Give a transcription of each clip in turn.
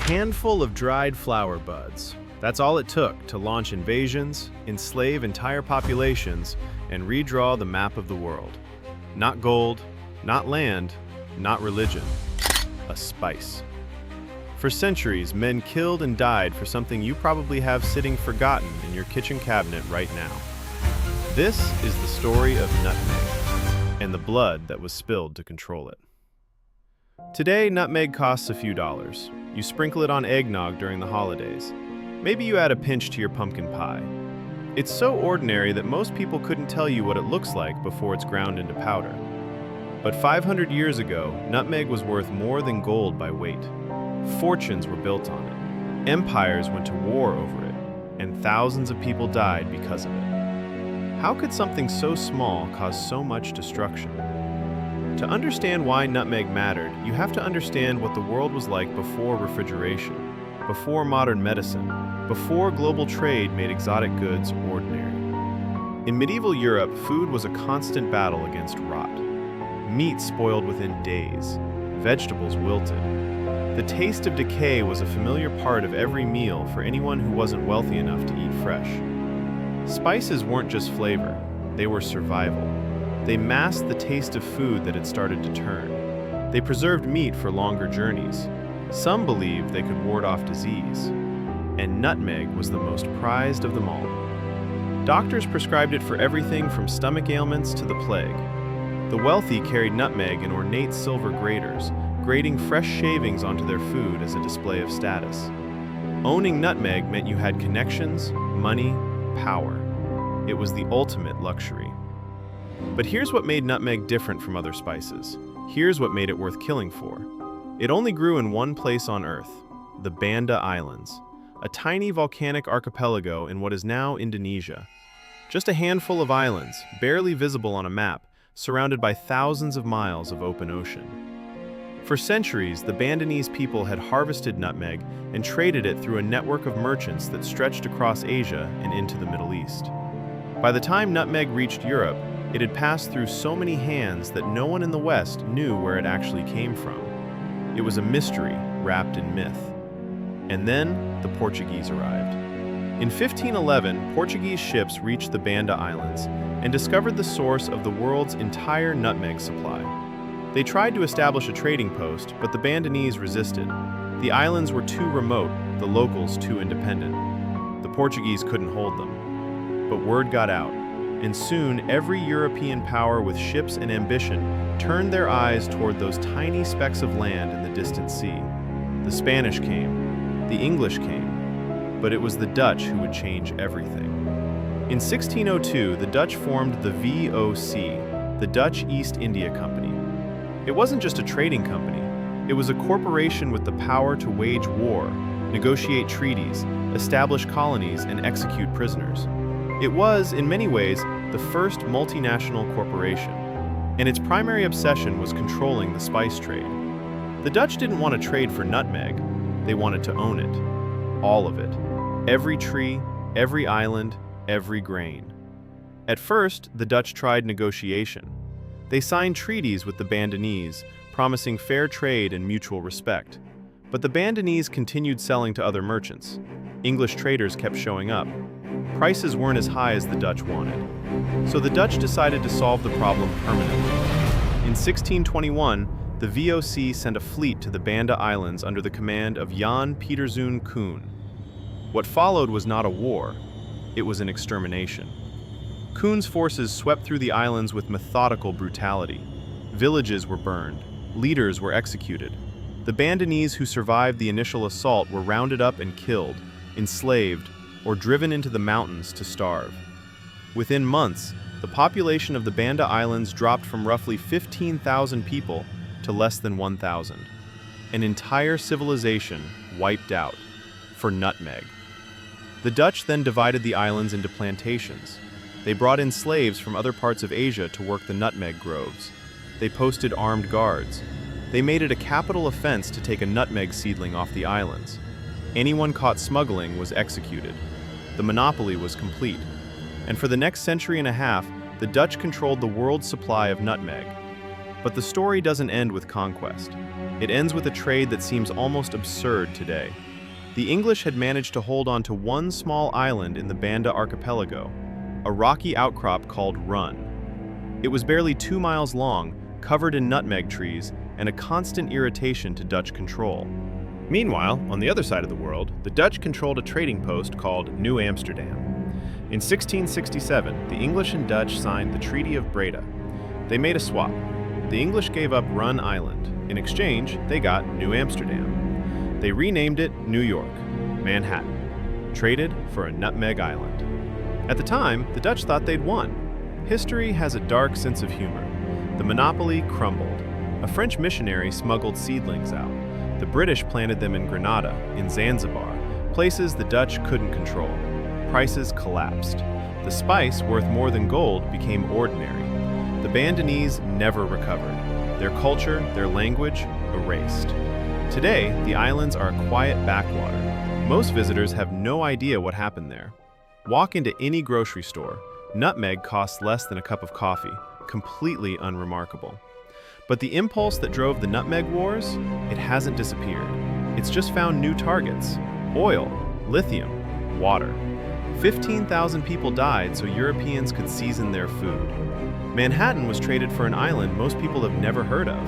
handful of dried flower buds. That's all it took to launch invasions, enslave entire populations, and redraw the map of the world. Not gold, not land, not religion. A spice. For centuries, men killed and died for something you probably have sitting forgotten in your kitchen cabinet right now. This is the story of nutmeg, and the blood that was spilled to control it. Today, nutmeg costs a few dollars. You sprinkle it on eggnog during the holidays. Maybe you add a pinch to your pumpkin pie. It's so ordinary that most people couldn't tell you what it looks like before it's ground into powder. But 500 years ago, nutmeg was worth more than gold by weight. Fortunes were built on it. Empires went to war over it, and thousands of people died because of it. How could something so small cause so much destruction? To understand why nutmeg mattered, you have to understand what the world was like before refrigeration, before modern medicine, before global trade made exotic goods ordinary. In medieval Europe, food was a constant battle against rot. Meat spoiled within days. Vegetables wilted. The taste of decay was a familiar part of every meal for anyone who wasn't wealthy enough to eat fresh. Spices weren't just flavor, they were survival. They masked the taste of food that had started to turn. They preserved meat for longer journeys. Some believed they could ward off disease. And nutmeg was the most prized of them all. Doctors prescribed it for everything from stomach ailments to the plague. The wealthy carried nutmeg in ornate silver graters, grating fresh shavings onto their food as a display of status. Owning nutmeg meant you had connections, money, power. It was the ultimate luxury. But here's what made nutmeg different from other spices. Here's what made it worth killing for. It only grew in one place on Earth, the Banda Islands, a tiny volcanic archipelago in what is now Indonesia. Just a handful of islands, barely visible on a map, surrounded by thousands of miles of open ocean. For centuries, the Bandanese people had harvested nutmeg and traded it through a network of merchants that stretched across Asia and into the Middle East. By the time nutmeg reached Europe, it had passed through so many hands that no one in the West knew where it actually came from. It was a mystery wrapped in myth. And then the Portuguese arrived. In 1511, Portuguese ships reached the Banda Islands and discovered the source of the world's entire nutmeg supply. They tried to establish a trading post, but the Bandanese resisted. The islands were too remote, the locals too independent. The Portuguese couldn't hold them. But word got out, and soon every European power with ships and ambition turned their eyes toward those tiny specks of land in the distant sea. The Spanish came, the English came, but it was the Dutch who would change everything. In 1602, the Dutch formed the VOC, the Dutch East India Company. It wasn't just a trading company, it was a corporation with the power to wage war, negotiate treaties, establish colonies, and execute prisoners. It was, in many ways, the first multinational corporation, and its primary obsession was controlling the spice trade. The Dutch didn't want to trade for nutmeg, they wanted to own it. All of it. Every tree, every island, every grain. At first, the Dutch tried negotiation. They signed treaties with the Bandanese, promising fair trade and mutual respect. But the Bandanese continued selling to other merchants. English traders kept showing up. Prices weren't as high as the Dutch wanted. So the Dutch decided to solve the problem permanently. In 1621, the VOC sent a fleet to the Banda Islands under the command of Jan Pieterszoon Koen. What followed was not a war, it was an extermination. Koen's forces swept through the islands with methodical brutality. Villages were burned, leaders were executed. The Bandanese who survived the initial assault were rounded up and killed, enslaved, or driven into the mountains to starve. Within months, the population of the Banda Islands dropped from roughly 15,000 people to less than 1,000. An entire civilization wiped out for nutmeg. The Dutch then divided the islands into plantations. They brought in slaves from other parts of Asia to work the nutmeg groves. They posted armed guards. They made it a capital offense to take a nutmeg seedling off the islands. Anyone caught smuggling was executed. The monopoly was complete. And for the next century and a half, the Dutch controlled the world's supply of nutmeg. But the story doesn't end with conquest. It ends with a trade that seems almost absurd today. The English had managed to hold on to one small island in the Banda Archipelago, a rocky outcrop called Run. It was barely 2 miles long, covered in nutmeg trees, and a constant irritation to Dutch control. Meanwhile, on the other side of the world, the Dutch controlled a trading post called New Amsterdam. In 1667, the English and Dutch signed the Treaty of Breda. They made a swap. The English gave up Run Island. In exchange, they got New Amsterdam. They renamed it New York, Manhattan, traded for a nutmeg island. At the time, the Dutch thought they'd won. History has a dark sense of humor. The monopoly crumbled. A French missionary smuggled seedlings out. The British planted them in Grenada, in Zanzibar, places the Dutch couldn't control. Prices collapsed. The spice, worth more than gold, became ordinary. The Bandanese never recovered. Their culture, their language, erased. Today, the islands are a quiet backwater. Most visitors have no idea what happened there. Walk into any grocery store. Nutmeg costs less than a cup of coffee, completely unremarkable. But the impulse that drove the nutmeg wars, it hasn't disappeared. It's just found new targets: oil, lithium, water. 15,000 people died so Europeans could season their food. Manhattan was traded for an island most people have never heard of.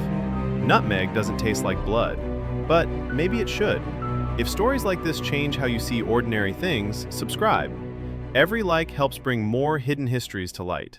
Nutmeg doesn't taste like blood, but maybe it should. If stories like this change how you see ordinary things, subscribe. Every like helps bring more hidden histories to light.